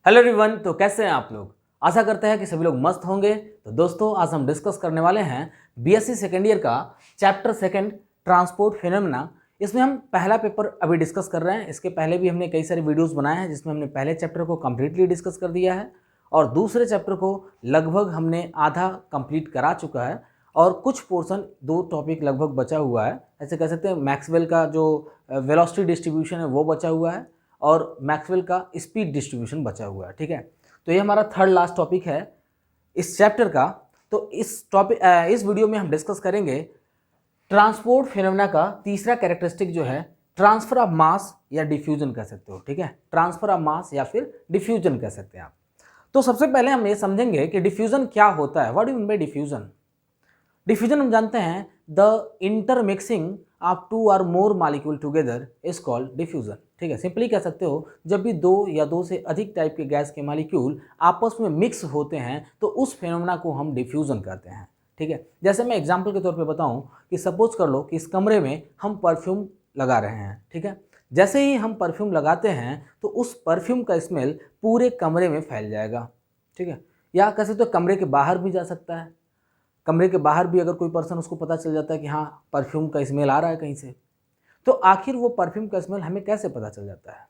Hello everyone, तो कैसे हैं आप लोग। आशा करते हैं कि सभी लोग मस्त होंगे। तो दोस्तों, आज हम डिस्कस करने वाले हैं बीएससी सेकेंड ईयर का चैप्टर सेकंड ट्रांसपोर्ट फिनोमेना। इसमें हम पहला पेपर अभी डिस्कस कर रहे हैं। इसके पहले भी हमने कई सारे वीडियोस बनाए हैं जिसमें हमने पहले चैप्टर को कम्प्लीटली डिस्कस कर दिया है और दूसरे चैप्टर को लगभग हमने आधा कंप्लीट करा चुका है और कुछ पोर्शन, दो टॉपिक लगभग बचा हुआ है। ऐसे कह सकते हैं मैक्सवेल का जो वेलोसिटी डिस्ट्रीब्यूशन है वो बचा हुआ है और मैक्सवेल का स्पीड डिस्ट्रीब्यूशन बचा हुआ है। ठीक है, तो ये हमारा थर्ड लास्ट टॉपिक है इस चैप्टर का। तो इस वीडियो में हम डिस्कस करेंगे ट्रांसपोर्ट फिनोमेना का तीसरा कैरेक्टरिस्टिक जो है ट्रांसफर ऑफ मास या डिफ्यूजन कह सकते हो। ठीक है, ट्रांसफर ऑफ मास या फिर डिफ्यूजन कह सकते हैं आप। तो सबसे पहले हम ये समझेंगे कि डिफ्यूजन क्या होता है। What do you mean by diffusion. Diffusion हम जानते हैं द इंटरमिक्सिंग ऑफ टू और more molecule together is called diffusion. ठीक है, सिंपली कह सकते हो जब भी दो या दो से अधिक टाइप के गैस के मॉलिक्यूल आपस में मिक्स होते हैं तो उस फेनोमेना को हम डिफ्यूजन कहते हैं। ठीक है, जैसे मैं एग्जांपल के तौर पे बताऊं कि सपोज कर लो कि इस कमरे में हम परफ्यूम लगा रहे हैं। ठीक है, जैसे ही हम परफ्यूम लगाते हैं तो उस परफ्यूम का स्मेल पूरे कमरे में फैल जाएगा। ठीक है, या कह सकते हो कमरे के बाहर भी जा सकता है। कमरे के बाहर भी अगर कोई पर्सन, उसको पता चल जाता है कि हाँ परफ्यूम का स्मेल आ रहा है कहीं से, तो आखिर वो परफ्यूम का स्मेल हमें कैसे पता चल जाता है।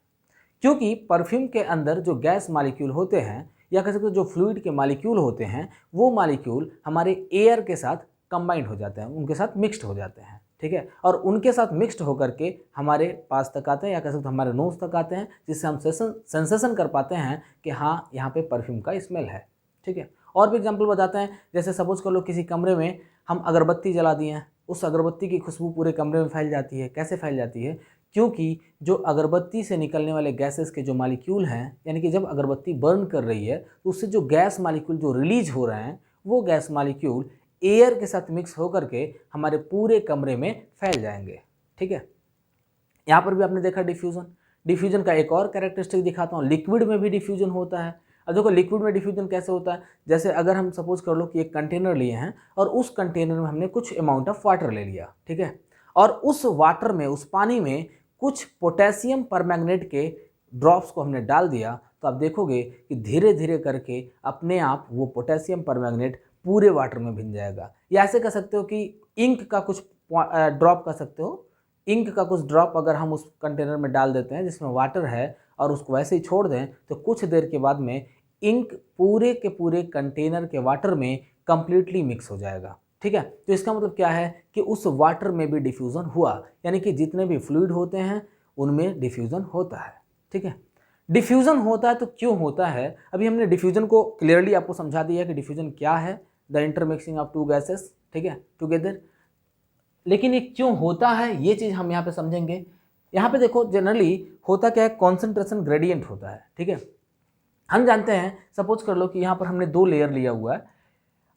क्योंकि परफ्यूम के अंदर जो गैस मॉलिक्यूल होते हैं या कह सकते हो जो फ्लूइड के मॉलिक्यूल होते हैं वो मॉलिक्यूल हमारे एयर के साथ कंबाइंड हो जाते हैं, उनके साथ मिक्स्ड हो जाते हैं। ठीक है, और उनके साथ मिक्स्ड होकर के हमारे पास तक आते हैं या कह सकते हो हमारे नोज तक आते हैं, जिससे हम सेंसेशन कर पाते हैं कि हाँ यहाँ पे परफ्यूम का स्मेल है। ठीक है, और भी एग्जाम्पल बताते हैं। जैसे सपोज कर लो किसी कमरे में हम अगरबत्ती जला दिए हैं, उस अगरबत्ती की खुशबू पूरे कमरे में फैल जाती है। कैसे फैल जाती है? क्योंकि जो अगरबत्ती से निकलने वाले गैसेस के जो मॉलिक्यूल हैं, यानी कि जब अगरबत्ती बर्न कर रही है तो उससे जो गैस मॉलिक्यूल जो रिलीज हो रहे हैं वो गैस मॉलिक्यूल एयर के साथ मिक्स होकर के हमारे पूरे कमरे में फैल जाएंगे। ठीक है, यहाँ पर भी आपने देखा डिफ्यूजन। डिफ्यूजन का एक और कैरेक्टरिस्टिक दिखाता हूँ, लिक्विड में भी डिफ्यूजन होता है। अब देखो लिक्विड में डिफ्यूजन कैसे होता है। जैसे अगर हम सपोज कर लो कि एक कंटेनर लिए हैं और उस कंटेनर में हमने कुछ अमाउंट ऑफ वाटर ले लिया। ठीक है, और उस वाटर में, उस पानी में कुछ पोटेशियम परमैंगनेट के ड्रॉप्स को हमने डाल दिया, तो आप देखोगे कि धीरे धीरे करके अपने आप वो पोटेशियम परमैंगनेट पूरे वाटर में भिन जाएगा। या ऐसे कह सकते हो कि इंक का कुछ ड्रॉप कह सकते हो, इंक का कुछ ड्रॉप अगर हम उस कंटेनर में डाल देते हैं जिसमें वाटर है और उसको वैसे ही छोड़ दें तो कुछ देर के बाद में इंक पूरे के पूरे कंटेनर के वाटर में कंप्लीटली मिक्स हो जाएगा। ठीक है, तो इसका मतलब क्या है कि उस वाटर में भी डिफ्यूज़न हुआ, यानी कि जितने भी फ्लूइड होते हैं उनमें डिफ्यूज़न होता है। ठीक है, डिफ्यूज़न होता है तो क्यों होता है? अभी हमने डिफ्यूज़न को क्लियरली आपको समझा दिया कि डिफ्यूज़न क्या है, the intermixing of two gases. ठीक है, टुगेदर। लेकिन ये क्यों होता है ये चीज़ हम यहाँ पे समझेंगे। यहाँ पे देखो जनरली होता क्या है, कॉन्सेंट्रेशन ग्रेडियंट होता है। ठीक है, हम जानते हैं, सपोज कर लो कि यहाँ पर हमने दो लेयर लिया हुआ है,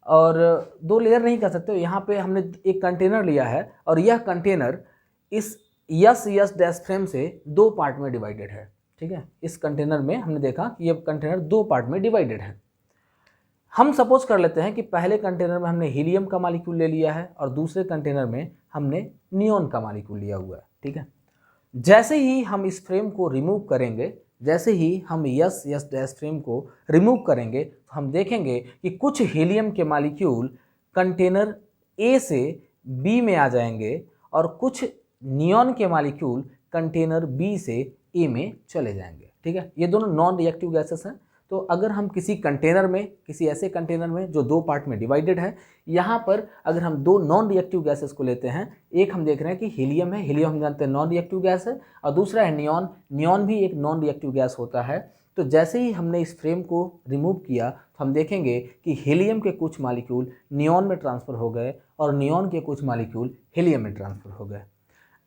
और दो लेयर नहीं कर सकते, यहाँ पे हमने एक कंटेनर लिया है और यह कंटेनर इस यस यस डैश फ्रेम से दो पार्ट में डिवाइडेड है। ठीक है, इस कंटेनर में हमने देखा कि यह कंटेनर दो पार्ट में डिवाइडेड है। हम सपोज कर लेते हैं कि पहले कंटेनर में हमने हीलियम का मॉलिक्यूल ले लिया है और दूसरे कंटेनर में हमने नियॉन का मॉलिक्यूल लिया हुआ है। ठीक है, जैसे ही हम इस फ्रेम को रिमूव करेंगे, जैसे ही हम यस यस डैश फ्रेम को रिमूव करेंगे तो हम देखेंगे कि कुछ हीलियम के मॉलिक्यूल कंटेनर ए से बी में आ जाएंगे और कुछ नियॉन के मॉलिक्यूल कंटेनर बी से ए में चले जाएंगे। ठीक है, ये दोनों नॉन रिएक्टिव गैसेस हैं। तो अगर हम किसी कंटेनर में, किसी ऐसे कंटेनर में जो दो पार्ट में डिवाइडेड है, यहाँ पर अगर हम दो नॉन रिएक्टिव गैसेस को लेते हैं, एक हम देख रहे हैं कि हीलियम है, हीलियम हम जानते हैं नॉन रिएक्टिव गैस है, और दूसरा है नियॉन। नियॉन भी एक नॉन रिएक्टिव गैस होता है। तो जैसे ही हमने इस फ्रेम को रिमूव किया तो हम देखेंगे कि हीलियम के कुछ मॉलिक्यूल नियॉन में ट्रांसफ़र हो गए और नियॉन के कुछ मॉलिक्यूल हीलियम में ट्रांसफ़र हो गए।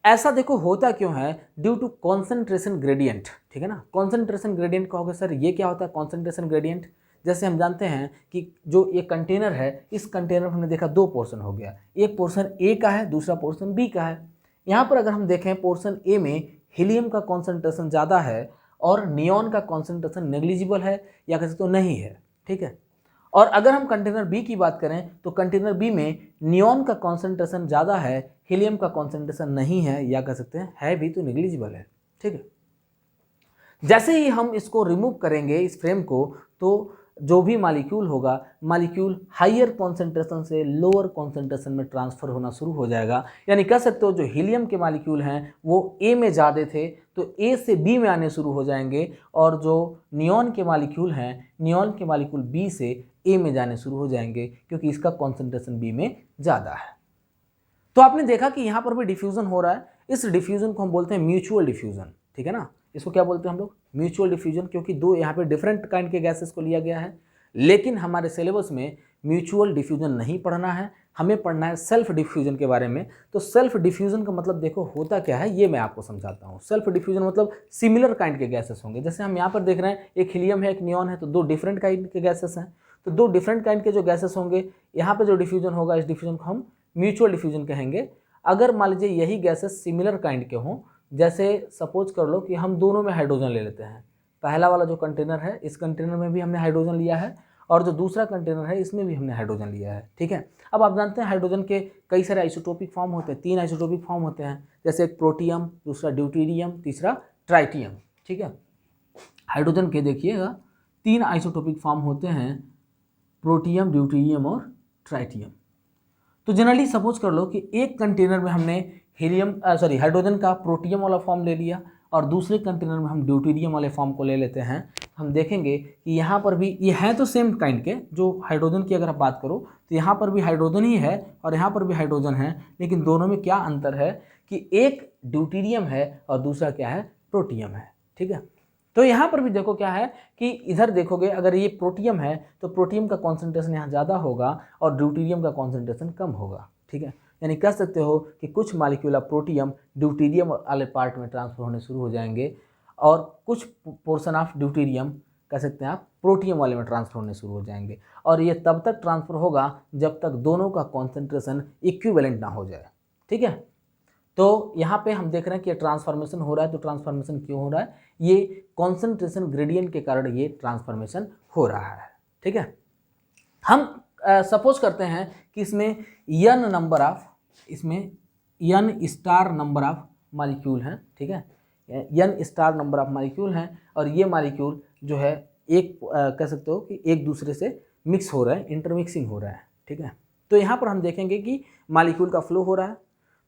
ऐसा देखो होता क्यों है? Due to concentration gradient. ठीक है ना, कॉन्सेंट्रेशन ग्रेडियंट कहोगे सर ये क्या होता है कॉन्सेंट्रेशन ग्रेडियंट? जैसे हम जानते हैं कि जो ये कंटेनर है, इस कंटेनर में हमने देखा दो पोर्शन हो गया, एक पोर्शन ए का है, दूसरा पोर्शन बी का है। यहाँ पर अगर हम देखें पोर्शन ए में हीलियम का कॉन्सेंट्रेशन ज़्यादा है और नियॉन का कॉन्सेंट्रेशन नेग्लिजिबल है या कह सकते हो नहीं है। ठीक है, और अगर हम कंटेनर बी की बात करें तो कंटेनर बी में नियॉन का कॉन्सेंट्रेशन ज़्यादा है, हीलियम का कॉन्सेंट्रेशन नहीं है, या कह सकते हैं है भी तो नेग्लिजिबल है। ठीक है, जैसे ही हम इसको रिमूव करेंगे इस फ्रेम को, तो जो भी मालिक्यूल होगा, मालिक्यूल हायर कॉन्सेंट्रेशन से लोअर कॉन्सेंट्रेशन में ट्रांसफ़र होना शुरू हो जाएगा। यानी कह सकते हो जो हीलियम के मालिक्यूल हैं वो ए में ज़्यादा थे तो ए से बी में आने शुरू हो जाएंगे, और जो नियॉन के मालिक्यूल हैं, नियॉन के मालिक्यूल बी से ए में जाने शुरू हो जाएंगे, क्योंकि इसका कॉन्सेंट्रेशन बी में ज़्यादा है। तो आपने देखा कि यहाँ पर भी डिफ्यूज़न हो रहा है। इस डिफ्यूज़न को हम बोलते हैं म्यूचुअल डिफ्यूज़न, ठीक है ना। इसको क्या बोलते हैं हम लोग? म्यूचुअल डिफ्यूजन, क्योंकि दो यहाँ पे डिफरेंट काइंड के गैसेस को लिया गया है। लेकिन हमारे सिलेबस में म्यूचुअल डिफ्यूजन नहीं पढ़ना है, हमें पढ़ना है सेल्फ डिफ्यूजन के बारे में। तो सेल्फ डिफ्यूजन का मतलब देखो होता क्या है, ये मैं आपको समझाता हूँ। सेल्फ डिफ्यूजन मतलब सिमिलर काइंड के गैसेस होंगे। जैसे हम यहाँ पर देख रहे हैं, एक हीलियम है, एक नियॉन है, तो दो डिफरेंट काइंड के गैसेस हैं। तो दो डिफरेंट काइंड के जो गैसेस होंगे, यहाँ पर जो डिफ्यूजन होगा, इस डिफ्यूजन को हम म्यूचुअल डिफ्यूजन कहेंगे। अगर मान लीजिए यही गैसेस सिमिलर काइंड के हों, जैसे सपोज कर लो कि हम दोनों में हाइड्रोजन ले लेते हैं। पहला वाला जो कंटेनर है, इस कंटेनर में भी हमने हाइड्रोजन लिया है, और जो दूसरा कंटेनर है इसमें भी हमने हाइड्रोजन लिया है, ठीक है। अब आप जानते हैं हाइड्रोजन के कई सारे आइसोटोपिक फॉर्म होते हैं, 3 आइसोटोपिक फॉर्म होते हैं, जैसे एक प्रोटियम, दूसरा ड्यूटेरियम, तीसरा ट्राइटियम, ठीक है। हाइड्रोजन के देखिएगा 3 आइसोटोपिक फॉर्म होते हैं, प्रोटियम, ड्यूटेरियम और ट्राइटियम। तो जनरली सपोज कर लो कि एक कंटेनर में हमने हाइड्रोजन का प्रोटियम वाला फॉर्म ले लिया, और दूसरे कंटेनर में हम ड्यूटेरियम वाले फॉर्म को ले लेते हैं। हम देखेंगे कि यहाँ पर भी ये है तो सेम काइंड के, जो हाइड्रोजन की अगर आप बात करो तो यहाँ पर भी हाइड्रोजन ही है और यहाँ पर भी हाइड्रोजन है, लेकिन दोनों में क्या अंतर है कि एक ड्यूटेरियम है और दूसरा क्या है, प्रोटियम है, ठीक है। तो यहाँ पर भी देखो क्या है कि इधर देखोगे, अगर ये प्रोटियम है तो प्रोटियम का कॉन्सेंट्रेशन यहाँ ज़्यादा होगा और ड्यूटेरियम का कॉन्सेंट्रेशन कम होगा, ठीक है। यानी कह सकते हो कि कुछ मालिक्यूल ऑफ प्रोटियम ड्यूटेरियम वाले पार्ट में ट्रांसफर होने शुरू हो जाएंगे, और कुछ पोर्शन ऑफ ड्यूटेरियम कह सकते हैं आप प्रोटियम वाले में ट्रांसफर होने शुरू हो जाएंगे। और ये तब तक ट्रांसफर होगा जब तक दोनों का कॉन्सेंट्रेशन इक्विवेलेंट ना हो जाए, ठीक है। तो यहाँ पे हम देख रहे हैं कि ये ट्रांसफॉर्मेशन हो रहा है। तो ट्रांसफॉर्मेशन क्यों हो रहा है? ये कॉन्सेंट्रेशन ग्रेडियंट के कारण ये ट्रांसफॉर्मेशन हो रहा है, ठीक है। हम सपोज करते हैं कि इसमें n star number of molecule हैं, ठीक है। n star number of molecule हैं, और ये मालिक्यूल जो है एक कह सकते हो कि एक दूसरे से मिक्स हो रहा है, इंटरमिक्सिंग हो रहा है, ठीक है। तो यहाँ पर हम देखेंगे कि मालिक्यूल का फ्लो हो रहा है।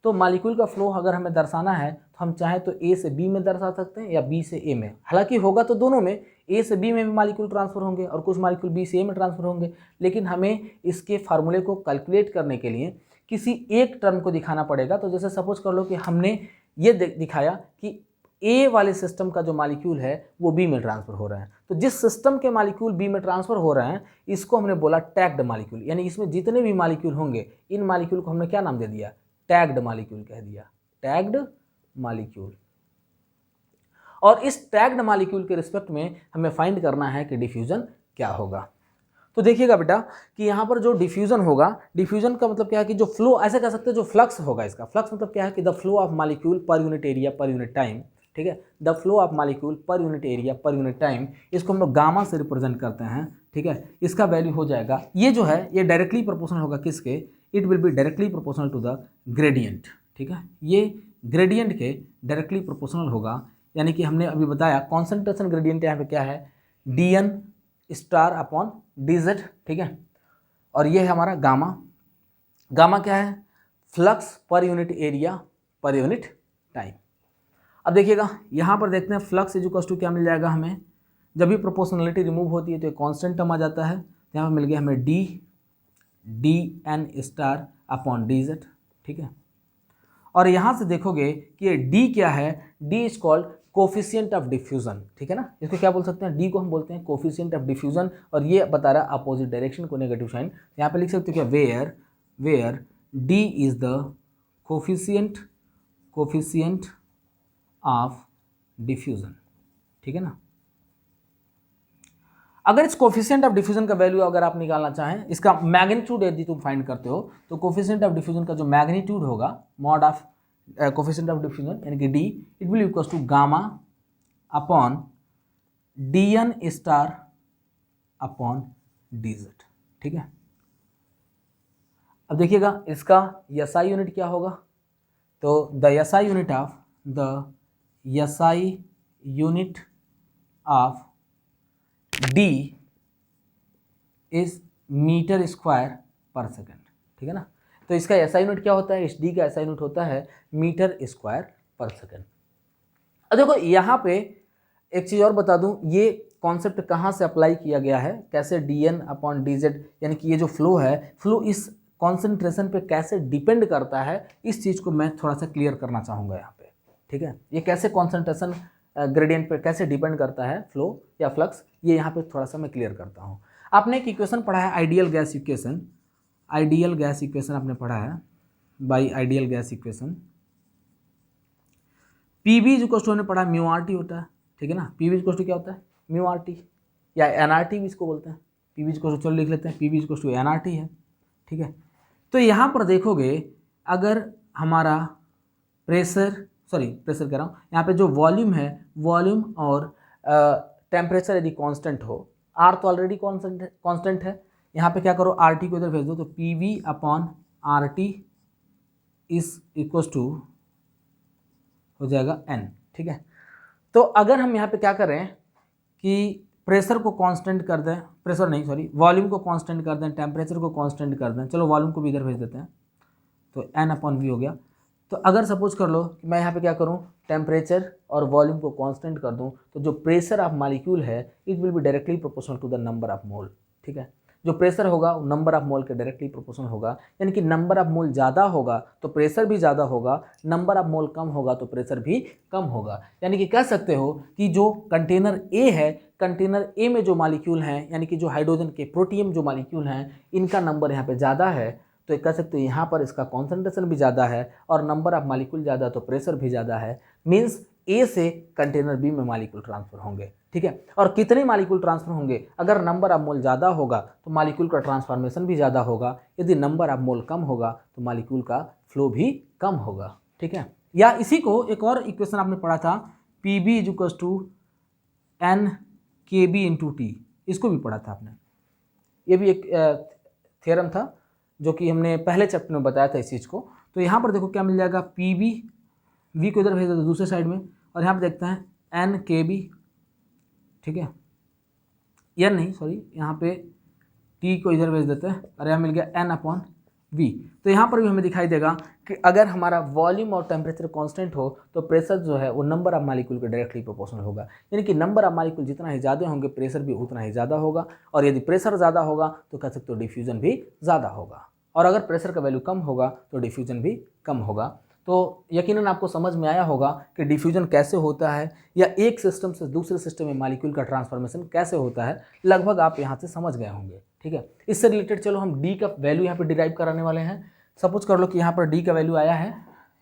तो मालिक्यूल का फ्लो अगर हमें दर्शाना है तो हम चाहे तो ए से बी में दर्शा सकते हैं या बी से ए में। हालांकि होगा तो दोनों में, ए से बी में भी मालिक्यूल ट्रांसफर होंगे और कुछ मालिक्यूल बी से ए में ट्रांसफर होंगे, लेकिन हमें इसके फार्मूले को कैलकुलेट करने के लिए किसी एक टर्म को दिखाना पड़ेगा। तो जैसे सपोज कर लो कि हमने ये दिखाया कि ए वाले सिस्टम का जो मालिक्यूल है वो बी में ट्रांसफर हो रहा है। तो जिस सिस्टम के मालिक्यूल बी में ट्रांसफर हो रहे हैं इसको हमने बोला टैग्ड मालिक्यूल, यानी इसमें जितने भी मालिक्यूल होंगे इन मालिक्यूल को हमने क्या नाम दे दिया? टैग्ड मालिक्यूल कह दिया, टैग्ड मालिक्यूल। और इस टैग्ड मालिक्यूल के रिस्पेक्ट में हमें फाइंड करना है कि डिफ्यूजन क्या होगा। तो देखिएगा बेटा कि यहाँ पर जो डिफ्यूजन होगा, डिफ्यूजन का मतलब क्या है कि जो फ्लो, ऐसे कह सकते हैं जो फ्लक्स होगा, इसका फ्लक्स मतलब क्या है कि द फ्लो ऑफ मालिक्यूल पर unit area per unit time, ठीक है। द फ्लो ऑफ मालिक्यूल पर unit area per unit time, इसको हम लोग गामा से रिप्रेजेंट करते हैं, ठीक है। इसका वैल्यू हो जाएगा, ये जो है ये डायरेक्टली प्रोपोर्शनल होगा किसके? It will be directly proportional to the gradient, ठीक है। ये ग्रेडियंट के डायरेक्टली प्रोपोर्शनल होगा, यानी कि हमने अभी बताया कॉन्सेंट्रेशन ग्रेडियंट यहाँ पे क्या है? dn स्टार अपॉन dz, ठीक है। और ये है हमारा गामा। गामा क्या है? फ्लक्स पर unit area per unit time. अब देखिएगा यहाँ पर देखते हैं फ्लक्स इक्वल टू क्या मिल जाएगा हमें? जब भी प्रोपोर्शनलिटी रिमूव होती है तो एक कांस्टेंट टर्म आ जाता है, यहाँ पर मिल गया हमें dn स्टार अपॉन dz, ठीक है। और यहाँ से देखोगे कि ये d क्या है? d is called coefficient of diffusion, ठीक है ना। इसको क्या बोल सकते हैं? d को हम बोलते हैं कोफिशिएंट ऑफ डिफ्यूजन, और ये बता रहा है अपोजिट डायरेक्शन को, नेगेटिव साइन। यहाँ पे लिख सकते हो क्या? Where d is the coefficient of diffusion, ठीक है ना। अगर इस कोफिशिएंट ऑफ डिफ्यूजन का वैल्यू अगर आप निकालना चाहें, इसका मैग्नीट्यूड यदि तुम फाइंड करते हो तो कोफिशिएंट ऑफ डिफ्यूजन का जो मैग्नीट्यूड होगा, mod of coefficient of diffusion यानी कि d, it will equals to gamma upon dn star upon dz, ठीक है। अब देखिएगा इसका SI यूनिट क्या होगा? तो the SI unit of D is metre square per second, ठीक है ना। तो इसका एसआई यूनिट क्या होता है, इस डी का एसआई यूनिट होता है मीटर स्क्वायर पर सेकेंड। अब देखो यहाँ पे एक चीज़ और बता दूं, ये कॉन्सेप्ट कहाँ से अप्लाई किया गया है, कैसे dn अपॉन dz, यानी कि ये जो फ्लो है, फ्लो इस कॉन्सेंट्रेशन पे कैसे डिपेंड करता है, इस चीज़ को मैं थोड़ा सा क्लियर करना चाहूँगा यहाँ पे, ठीक है। ये कैसे कॉन्सेंट्रेशन ग्रेडियंट पे कैसे डिपेंड करता है फ्लो या फ्लक्स, ये यहाँ पे थोड़ा सा मैं क्लियर करता हूँ। आपने एक इक्वेशन पढ़ा है ideal gas equation, ideal gas equation आपने पढ़ा है, by ideal gas equation P V is हमने पढ़ा म्यू आर टी होता है, ठीक है ना। पी बी इज क्या होता है, म्यू आर टी या एन आर टी भी इसको बोलते हैं। पी बी इज चलो लिख लेते हैं, P V is N R T है, ठीक है। तो यहाँ पर देखोगे अगर हमारा प्रेशर कह रहा हूँ, यहाँ पे जो वॉल्यूम है, वॉल्यूम और टेम्परेचर यदि कांस्टेंट हो, आर तो ऑलरेडी कांस्टेंट है, यहाँ पे क्या करो आर टी को इधर भेज दो, तो P V upon R T is equals to हो जाएगा एन, ठीक है। तो अगर हम यहाँ पे क्या करें कि प्रेशर को कांस्टेंट कर दें, वॉल्यूम को कांस्टेंट कर दें, टेम्परेचर को कांस्टेंट कर दें, चलो वॉल्यूम को भी इधर भेज देते हैं, तो एन अपॉन वी हो गया। तो अगर सपोज कर लो कि मैं यहाँ पे क्या करूँ, टेम्परेचर और वॉल्यूम को कांस्टेंट कर दूँ, तो जो प्रेशर ऑफ मॉलिक्यूल है it will be directly proportional to the number of mole, ठीक है। जो प्रेशर होगा वो नंबर ऑफ मोल के डायरेक्टली प्रोपोर्शनल होगा, यानी कि नंबर ऑफ मोल ज़्यादा होगा तो प्रेशर भी ज़्यादा होगा, नंबर ऑफ मोल कम होगा तो प्रेशर भी कम होगा। यानी कि कह सकते हो कि जो कंटेनर ए है, कंटेनर ए में जो मॉलिक्यूल हैं, यानी कि जो हाइड्रोजन के प्रोटियम जो मॉलिक्यूल हैं, इनका नंबर यहाँ पे ज़्यादा है, तो कह सकते हो यहाँ पर इसका कॉन्सेंट्रेशन भी ज़्यादा है और नंबर ऑफ मॉलिक्यूल ज़्यादा तो प्रेशर भी ज़्यादा है। मीन्स ए से कंटेनर बी में मॉलिक्यूल ट्रांसफर होंगे, ठीक है। और कितने मॉलिक्यूल ट्रांसफर होंगे, अगर नंबर ऑफ मोल ज़्यादा होगा तो मॉलिक्यूल का ट्रांसफॉर्मेशन भी ज़्यादा होगा, यदि नंबर ऑफ मोल कम होगा तो मॉलिक्यूल का फ्लो भी कम होगा, ठीक है। या इसी को एक और इक्वेशन आपने पढ़ा था, P V is equals to N K B into T, इसको भी पढ़ा था आपने। ये भी एक थ्योरम था जो कि हमने पहले चैप्टर में बताया था इस चीज़ को। तो यहाँ पर देखो क्या मिल जाएगा, पी बी, वी को इधर भेज देते दूसरे साइड में, और यहाँ पर देखते हैं एन के बी, ठीक है, एन नहीं यहाँ पे टी को इधर भेज देते हैं और यहाँ मिल गया एन अपॉन वी। तो यहाँ पर भी हमें दिखाई देगा कि अगर हमारा वॉल्यूम और टेम्परेचर कांस्टेंट हो तो प्रेशर जो है वो नंबर ऑफ मॉलिक्यूल के डायरेक्टली प्रोपोर्शनल होगा, यानी कि नंबर ऑफ मॉलिक्यूल जितना ही ज़्यादा होंगे प्रेशर भी उतना ही ज़्यादा होगा, और यदि प्रेशर ज़्यादा होगा तो कह सकते हो डिफ्यूजन भी ज़्यादा होगा, और अगर प्रेशर का वैल्यू कम होगा तो डिफ्यूजन भी कम होगा। तो यकीनन आपको समझ में आया होगा कि डिफ्यूजन कैसे होता है, या एक सिस्टम से दूसरे सिस्टम में मॉलिक्यूल का ट्रांसफॉर्मेशन कैसे होता है, लगभग आप यहाँ से समझ गए होंगे, ठीक है। इससे रिलेटेड चलो हम डी का वैल्यू यहाँ पे डिराइव कराने वाले हैं। सपोज कर लो कि यहाँ पर डी का वैल्यू आया है,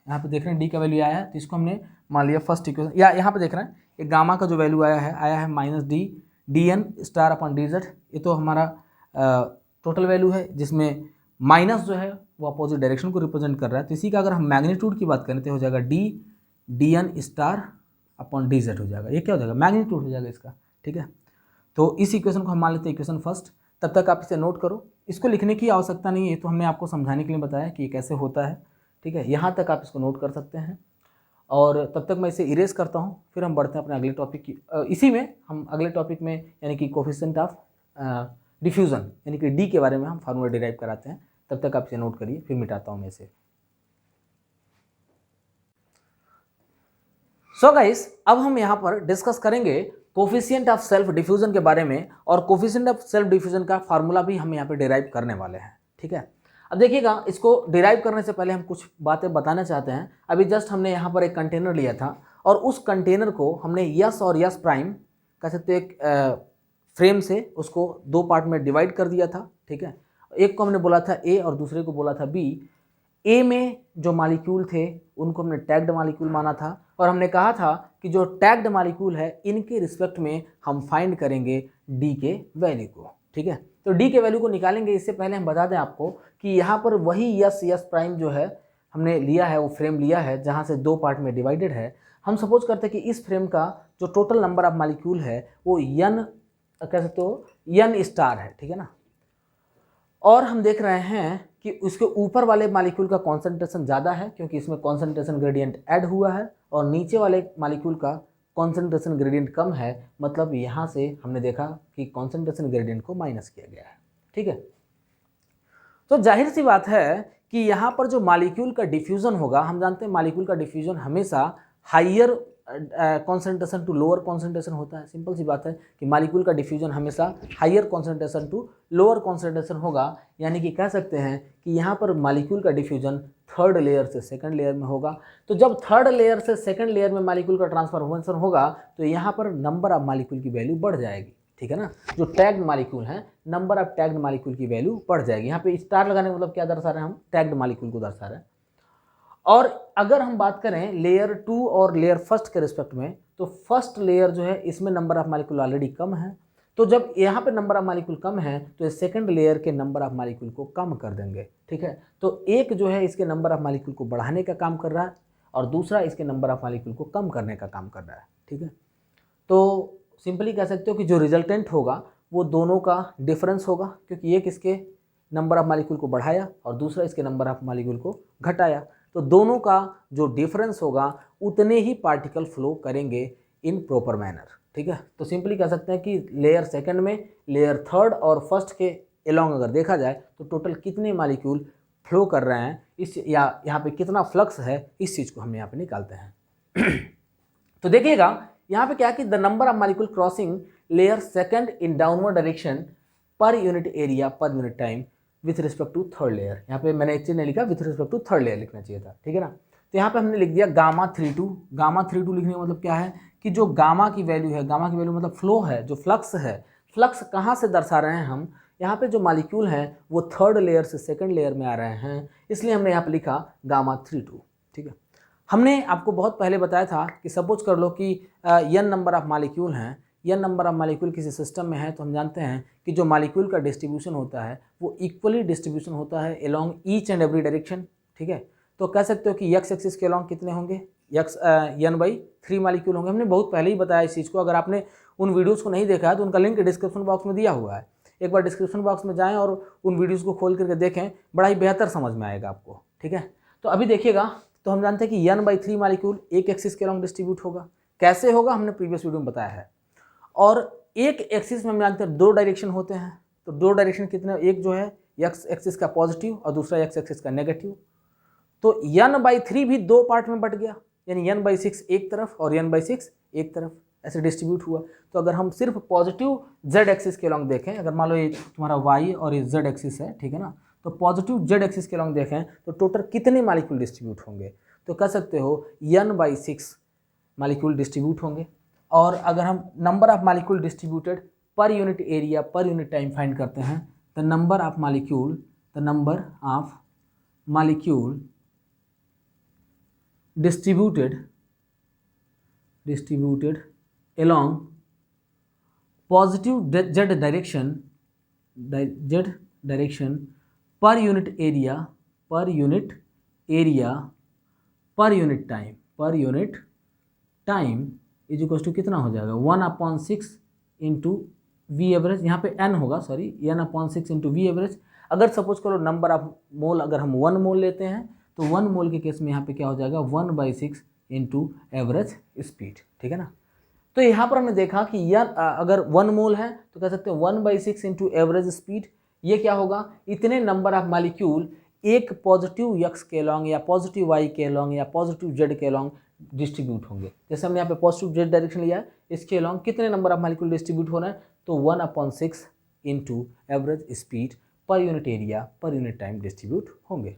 यहाँ पे देख रहे हैं डी का वैल्यू आया है, तो इसको हमने मान लिया फर्स्ट इक्वेशन, या यहाँ पे देख रहे हैं एक गामा का जो वैल्यू आया है minus D N star upon D Z. ये तो हमारा टोटल वैल्यू है जिसमें माइनस जो है वो अपोजिट डायरेक्शन को रिप्रेजेंट कर रहा है। तो इसी का अगर हम मैग्नीट्यूड की बात करें तो हो जाएगा D N star upon D Z हो जाएगा। ये क्या हो जाएगा, मैग्नीट्यूड हो जाएगा इसका, ठीक है। तो इस इक्वेशन को हम मान लेते हैं इक्वेशन फर्स्ट। तब तक आप इसे नोट करो, इसको लिखने की आवश्यकता नहीं है, तो हमने आपको समझाने के लिए बताया कि ये कैसे होता है, ठीक है। यहाँ तक आप इसको नोट कर सकते हैं, और तब तक मैं इसे इरेज करता हूँ, फिर हम बढ़ते हैं अपने अगले टॉपिक की। इसी में हम अगले टॉपिक में यानी कि कोफिशिएंट ऑफ डिफ्यूजन यानी कि डी के बारे में हम फार्मूला डिराइव कराते हैं। तब तक आप इसे नोट करिए, फिर मिटाता हूँ मैं इसे। सो गाइस, अब हम यहाँ पर डिस्कस करेंगे कोफिशिएंट ऑफ सेल्फ डिफ्यूजन के बारे में, और कोफिशिएंट ऑफ सेल्फ डिफ्यूजन का फार्मूला भी हम यहाँ पे डिराइव करने वाले हैं, ठीक है। अब देखिएगा, इसको डिराइव करने से पहले हम कुछ बातें बताना चाहते हैं। अभी जस्ट हमने यहाँ पर एक कंटेनर लिया था, और उस कंटेनर को हमने यस और यस प्राइम कह सकते एक फ्रेम से उसको दो पार्ट में डिवाइड कर दिया था, ठीक है। एक को हमने बोला था ए और दूसरे को बोला था बी। ए में जो मॉलिक्यूल थे उनको हमने टैग्ड मॉलिक्यूल माना था, और हमने कहा था कि जो टैग्ड मॉलिक्यूल है इनके रिस्पेक्ट में हम फाइंड करेंगे डी के वैल्यू को, ठीक है। तो डी के वैल्यू को निकालेंगे, इससे पहले हम बता दें आपको कि यहाँ पर वही यस यस प्राइम जो है हमने लिया है, वो फ्रेम लिया है जहाँ से दो पार्ट में डिवाइडेड है। हम सपोज करते हैं कि इस फ्रेम का जो टोटल नंबर ऑफ मॉलिक्यूल है वो एन कह सकते हो एन स्टार है, ठीक है ना। और हम देख रहे हैं कि उसके ऊपर वाले मॉलिक्यूल का कॉन्सेंट्रेशन ज़्यादा है क्योंकि इसमें कॉन्सेंट्रेशन ग्रेडियंट ऐड हुआ है, और नीचे वाले मॉलिक्यूल का कॉन्सेंट्रेशन ग्रेडियंट कम है, मतलब यहाँ से हमने देखा कि कॉन्सेंट्रेशन ग्रेडियंट को माइनस किया गया है। ठीक है, तो जाहिर सी बात है कि यहाँ पर जो मॉलिक्यूल का डिफ्यूजन होगा, हम जानते हैं मॉलिक्यूल का डिफ्यूजन हमेशा higher concentration to lower concentration होता है। सिंपल सी बात है कि मॉलिक्यूल का डिफ्यूजन हमेशा higher concentration to lower concentration होगा, यानी कि कह सकते हैं कि यहाँ पर मॉलिक्यूल का डिफ्यूजन थर्ड लेयर से सेकंड लेयर में होगा। तो जब थर्ड लेयर से सेकंड लेयर में मॉलिक्यूल का ट्रांसफॉर्मेशन होगा तो यहाँ पर नंबर ऑफ मॉलिक्यूल की वैल्यू बढ़ जाएगी। ठीक है ना, जो टैग्ड मॉलिक्यूल हैं, नंबर ऑफ टैग्ड मॉलिक्यूल की वैल्यू बढ़ जाएगी। यहाँ पे स्टार लगाने का मतलब क्या दर्शा रहे हैं, हम टैग्ड मॉलिक्यूल को दर्शा रहे हैं। और अगर हम बात करें लेयर 2 और लेयर फर्स्ट के रिस्पेक्ट में, तो फर्स्ट लेयर जो है इसमें नंबर ऑफ मॉलिक्यूल ऑलरेडी कम है, तो जब यहाँ पे नंबर ऑफ मॉलिक्यूल कम है तो इस सेकंड लेयर के नंबर ऑफ मॉलिक्यूल को कम कर देंगे। ठीक है, तो एक जो है इसके नंबर ऑफ मॉलिक्यूल को बढ़ाने का काम कर रहा है और दूसरा इसके नंबर ऑफ मॉलिक्यूल को कम करने का काम कर रहा है। ठीक है, तो सिंपली कह सकते हो कि जो रिजल्टेंट होगा वो दोनों का डिफरेंस होगा, क्योंकि एक इसके नंबर ऑफ मॉलिक्यूल को बढ़ाया और दूसरा इसके नंबर ऑफ मॉलिक्यूल को घटाया, तो दोनों का जो डिफरेंस होगा उतने ही पार्टिकल फ्लो करेंगे इन प्रॉपर मैनर। ठीक है, तो सिंपली कह सकते हैं कि लेयर सेकंड में लेयर थर्ड और फर्स्ट के एलोंग अगर देखा जाए तो टोटल कितने मॉलिक्यूल फ्लो कर रहे हैं इस, या यहाँ पे कितना फ्लक्स है, इस चीज़ को हम यहाँ पे निकालते हैं। तो देखिएगा यहाँ पे क्या कि the number of molecule crossing layer second in downward direction per unit area per unit time with respect to third layer. यहाँ पे मैंने एक चीज़ नहीं लिखा, with respect to third layer लिखना चाहिए था। ठीक है ना, तो यहाँ पे हमने लिख दिया गामा 32। गामा 32 लिखने का मतलब क्या है कि जो गामा की वैल्यू है, गामा की वैल्यू मतलब फ्लो है, जो फ्लक्स है, फ्लक्स कहाँ से दर्शा रहे हैं हम, यहाँ पे जो मॉलिक्यूल हैं वो थर्ड लेयर से सेकंड लेयर में आ रहे हैं, इसलिए हमने यहाँ पे लिखा गामा 32। ठीक है, हमने आपको बहुत पहले बताया था कि सपोज कर लो कि n नंबर ऑफ मॉलिक्यूल हैं, n नंबर ऑफ मॉलिक्यूल किसी सिस्टम में है, तो हम जानते हैं कि जो मॉलिक्यूल का डिस्ट्रीब्यूशन होता है वो इक्वली डिस्ट्रीब्यूशन होता है along each and every direction. ठीक है, तो कह सकते हो कि x एक्सिस के अलोंग कितने होंगे, n/3 मॉलिक्यूल होंगे। हमने बहुत पहले ही बताया इस चीज़ को, अगर आपने उन वीडियोज़ को नहीं देखा है तो उनका लिंक डिस्क्रिप्शन बॉक्स में दिया हुआ है, एक बार डिस्क्रिप्शन बॉक्स में जाएँ और उन वीडियोज़ को खोल करके देखें, बड़ा ही बेहतर समझ में आएगा आपको। ठीक है, तो अभी देखिएगा, तो हम जानते हैं कि n/3 मॉलिक्यूल एक एक्सिस के अलोंग डिस्ट्रीब्यूट होगा। कैसे होगा हमने प्रीवियस वीडियो में बताया है। और एक एक्सिस में हम जानते हैं दो डायरेक्शन होते हैं, तो दो डायरेक्शन कितने, एक जो है x एक्सिस का पॉजिटिव और दूसरा x एक्सिस का नेगेटिव। तो n/3 भी दो पार्ट में बट गया, यानी n/6 एक तरफ और n/6 एक तरफ, ऐसे डिस्ट्रीब्यूट हुआ। तो अगर हम सिर्फ पॉजिटिव z एक्सिस के अलोंग देखें, अगर मान लो ये तुम्हारा y और ये z एक्सिस है, ठीक है ना, तो पॉजिटिव z एक्सिस के अलोंग देखें तो टोटल कितने मॉलिक्यूल डिस्ट्रीब्यूट होंगे, तो कह सकते हो n/6 मॉलिक्यूल डिस्ट्रीब्यूट होंगे। और अगर हम नंबर ऑफ मॉलिक्यूल डिस्ट्रीब्यूटेड पर unit area per unit time find करते हैं, the number of molecule distributed along positive z direction per unit area per unit time is equal to कितना हो जाएगा 1/6 इंटू वी एवरेज, यहाँ पे n होगा, sorry n/6 into V average. अगर suppose करो नंबर ऑफ मोल अगर हम 1 मोल लेते हैं तो 1 मोल के केस में यहाँ पे क्या हो जाएगा 1/6 इंटू एवरेज स्पीड। ठीक है ना, तो यहाँ पर हमने देखा कि यह अगर 1 मोल है तो कह सकते हैं 1/6 इंटू एवरेज स्पीड, ये क्या होगा, इतने नंबर ऑफ मॉलिक्यूल एक पॉजिटिव x के अलोंग या पॉजिटिव y के अलोंग या पॉजिटिव z के अलोंग डिस्ट्रीब्यूट होंगे। जैसे हमने यहाँ पे पॉजिटिव z डायरेक्शन लिया है, इसके अलोंग कितने नंबर ऑफ मॉलिक्यूल डिस्ट्रीब्यूट हो रहे हैं, तो 1/6 इंटू एवरेज स्पीड पर unit area per unit time distribute होंगे।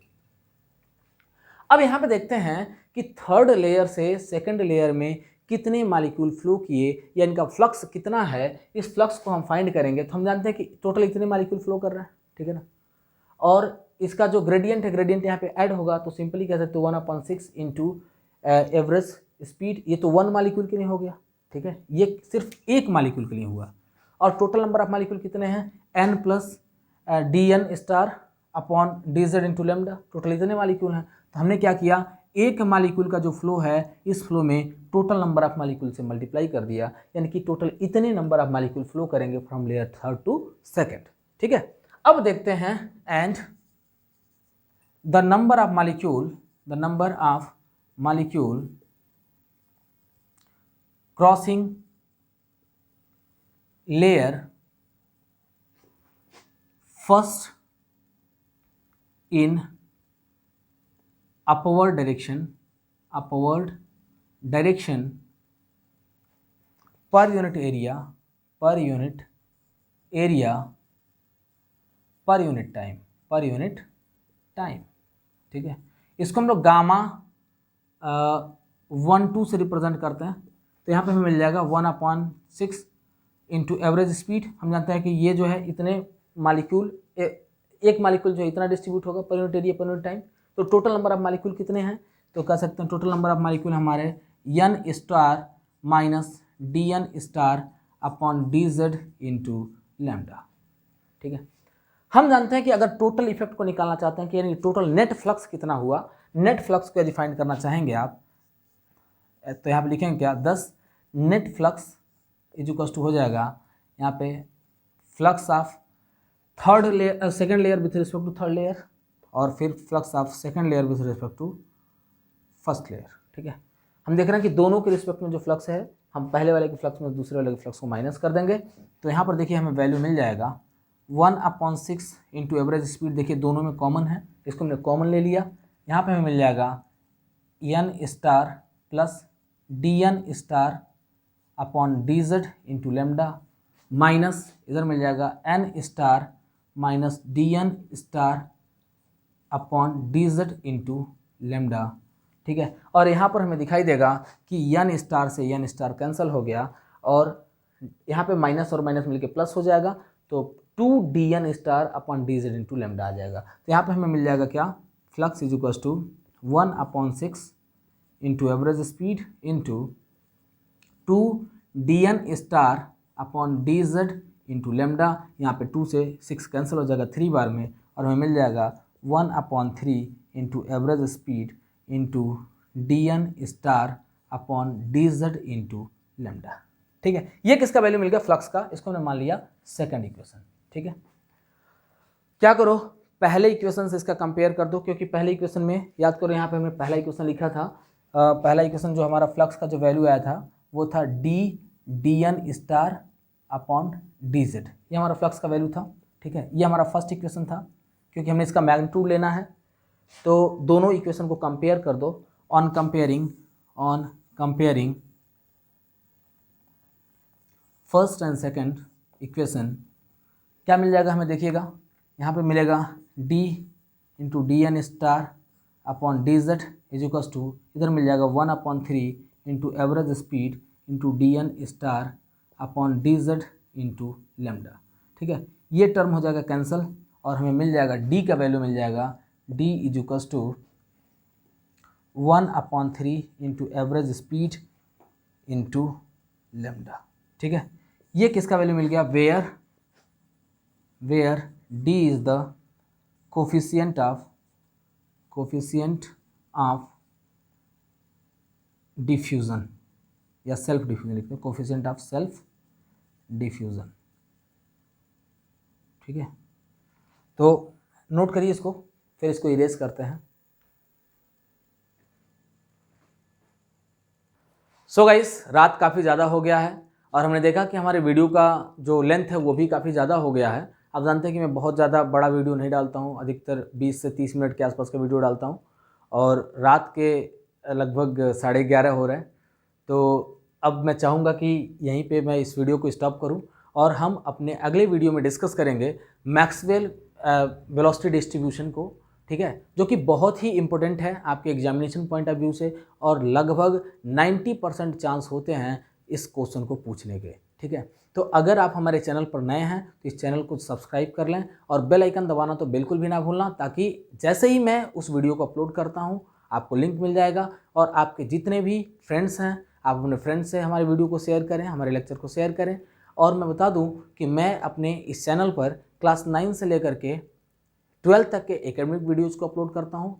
अब यहाँ पे देखते हैं कि थर्ड लेयर से सेकंड लेयर में कितने मॉलिक्यूल फ्लो किए या इनका फ्लक्स कितना है, इस फ्लक्स को हम फाइंड करेंगे। तो हम जानते हैं कि टोटल इतने मॉलिक्यूल फ्लो कर रहे हैं, ठीक है ना, और इसका जो ग्रेडियंट है, ग्रेडियंट यहाँ पे ऐड होगा, तो सिंपली कह सकते हो 1/6 इंटू एवरेज स्पीड। ये तो 1 मॉलिक्यूल के लिए हो गया, ठीक है, ये सिर्फ एक मॉलिक्यूल के लिए हुआ। और टोटल नंबर ऑफ मॉलिक्यूल कितने हैं, n plus dn star upon dz into lambda, total इतने मॉलिक्यूल हैं। तो हमने क्या किया, एक मॉलिक्यूल का जो फ्लो है इस फ्लो में टोटल नंबर ऑफ मॉलिक्यूल से मल्टीप्लाई कर दिया, यानी कि टोटल इतने नंबर ऑफ मॉलिक्यूल फ्लो करेंगे from layer third to second. ठीक है, अब देखते हैं and the number of molecule crossing layer first in upward direction per unit area per unit time, ठीक है। इसको हम लोग गामा 1 2 से रिप्रेजेंट करते हैं, तो यहाँ पे हमें मिल जाएगा 1/6 इंटू एवरेज स्पीड। हम जानते हैं कि ये जो है इतने मालिक्यूल, एक मालिक्यूल जो है इतना डिस्ट्रीब्यूट होगा पर unit area per unit time. तो टोटल नंबर ऑफ मालिक्यूल कितने हैं, तो कह सकते हैं टोटल नंबर ऑफ मालिक्यूल हमारे n star minus dn star upon dz into lambda, ठीक है। हम जानते हैं कि अगर टोटल इफेक्ट को निकालना चाहते हैं कि यानी टोटल नेट फ्लक्स कितना हुआ, नेट फ्लक्स को डिफाइन करना चाहेंगे आप, तो यहाँ पे लिखेंगे क्या, 10 net flux is equal to हो जाएगा यहाँ पे flux of third layer, second layer with respect to third layer, और फिर flux of second layer with respect to first layer, ठीक है। हम देख रहे हैं कि दोनों के रिस्पेक्ट में जो फ्लक्स है, हम पहले वाले के फ्लक्स में दूसरे वाले के फ्लक्स को माइनस कर देंगे। तो यहाँ पर देखिए हमें वैल्यू मिल जाएगा 1/6 इंटू एवरेज स्पीड। देखिए दोनों में कॉमन है, इसको हमने कॉमन ले लिया। यहाँ पे हमें मिल जाएगा n star plus dn star upon dz into lambda, minus इधर मिल जाएगा n star minus dn star upon dz into lambda, ठीक है। और यहाँ पर हमें दिखाई देगा कि n स्टार से n स्टार कैंसिल हो गया, और यहाँ पे माइनस और माइनस मिलके प्लस हो जाएगा, तो 2dn star upon dz into lambda आ जाएगा। तो यहाँ पे हमें मिल जाएगा क्या, flux is equal to 1/6 into average speed into 2dn star upon dz into lambda. यहाँ पे 2 से 6 कैंसिल हो जाएगा 3 बार में, और हमें मिल जाएगा 1/3 into average speed into dn star upon dz into lambda, ठीक है। ये किसका वैल्यू मिल गया, फ्लक्स का। इसको हमने मान लिया सेकंड इक्वेशन, ठीक है। क्या करो, पहले इक्वेशन से इसका कंपेयर कर दो, क्योंकि पहले इक्वेशन में याद करो यहाँ पे हमने पहला इक्वेशन लिखा था। पहला इक्वेशन जो हमारा फ्लक्स का जो वैल्यू आया था वो था dn स्टार अपॉन dz, ये हमारा फ्लक्स का वैल्यू था, ठीक है। ये हमारा फर्स्ट इक्वेशन था, क्योंकि हमने इसका मैग्नीट्यूड लेना है। तो दोनों इक्वेशन को कंपेयर कर दो। On comparing first and second equation क्या मिल जाएगा हमें, देखिएगा यहाँ पे मिलेगा d into dn star upon dz is equal to, इधर मिल जाएगा 1/3 into average speed into dn star upon dz into lambda, ठीक है। ये टर्म हो जाएगा कैंसिल, और हमें मिल जाएगा d का वैल्यू मिल जाएगा d is equal to 1/3 into average speed into lambda, ठीक है। ये किसका वैल्यू मिल गया, where d is the coefficient of diffusion, या सेल्फ डिफ्यूजन लिखते हैं, कोफिशिएंट ऑफ सेल्फ डिफ्यूजन, ठीक है। तो नोट करिए इसको, फिर इसको इरेज करते हैं। सो गाइस, रात काफ़ी ज़्यादा हो गया है, और हमने देखा कि हमारे वीडियो का जो लेंथ है वो भी काफ़ी ज़्यादा हो गया है। आप जानते हैं कि मैं बहुत ज़्यादा बड़ा वीडियो नहीं डालता हूँ, अधिकतर 20 से 30 मिनट के आसपास का वीडियो डालता हूँ, और रात के लगभग 11:30 हो रहे हैं। तो अब मैं चाहूँगा कि यहीं पे मैं इस वीडियो को स्टॉप करूँ, और हम अपने अगले वीडियो में डिस्कस करेंगे मैक्सवेल वेलोसिटी डिस्ट्रीब्यूशन को, ठीक है, जो कि बहुत ही इंपॉर्टेंट है आपके एग्जामिनेशन पॉइंट ऑफ व्यू से, और लगभग 90% चांस होते हैं इस क्वेश्चन को पूछने के, ठीक है। तो अगर आप हमारे चैनल पर नए हैं तो इस चैनल को सब्सक्राइब कर लें, और बेल आइकन दबाना तो बिल्कुल भी ना भूलना, ताकि जैसे ही मैं उस वीडियो को अपलोड करता हूं आपको लिंक मिल जाएगा, और आपके जितने भी फ्रेंड्स हैं आप अपने फ्रेंड्स से हमारे वीडियो को शेयर करें, हमारे लेक्चर को शेयर करें। और मैं बता दूं कि मैं अपने इस चैनल पर क्लास 9 से लेकर के 12 तक के एकेडमिक वीडियोज़ को अपलोड करता हूं,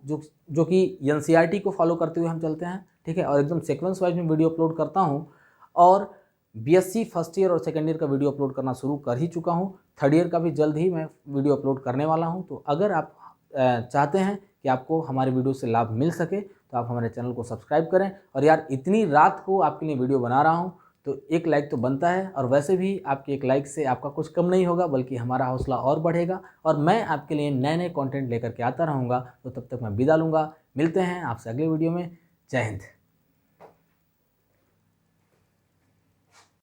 जो कि एनसीईआरटी को फॉलो करते हुए हम चलते हैं, ठीक है, और एकदम सीक्वेंस वाइज में वीडियो अपलोड करता हूं, और बीएससी फर्स्ट ईयर और सेकेंड ईयर का वीडियो अपलोड करना शुरू कर ही चुका हूं, थर्ड ईयर का भी जल्द ही मैं वीडियो अपलोड करने वाला हूं। तो अगर आप चाहते हैं कि आपको हमारे वीडियो से लाभ मिल सके तो आप हमारे चैनल को सब्सक्राइब करें। और यार इतनी रात को आपके लिए वीडियो बना रहा हूं तो एक लाइक तो बनता है, और वैसे भी आपके एक लाइक से आपका कुछ कम नहीं होगा, बल्कि हमारा हौसला और बढ़ेगा और मैं आपके लिए नए नए कंटेंट लेकर के आता रहूँगा। तो तब तक मैं विदा लूँगा, मिलते हैं आपसे अगले वीडियो में। जय हिंद।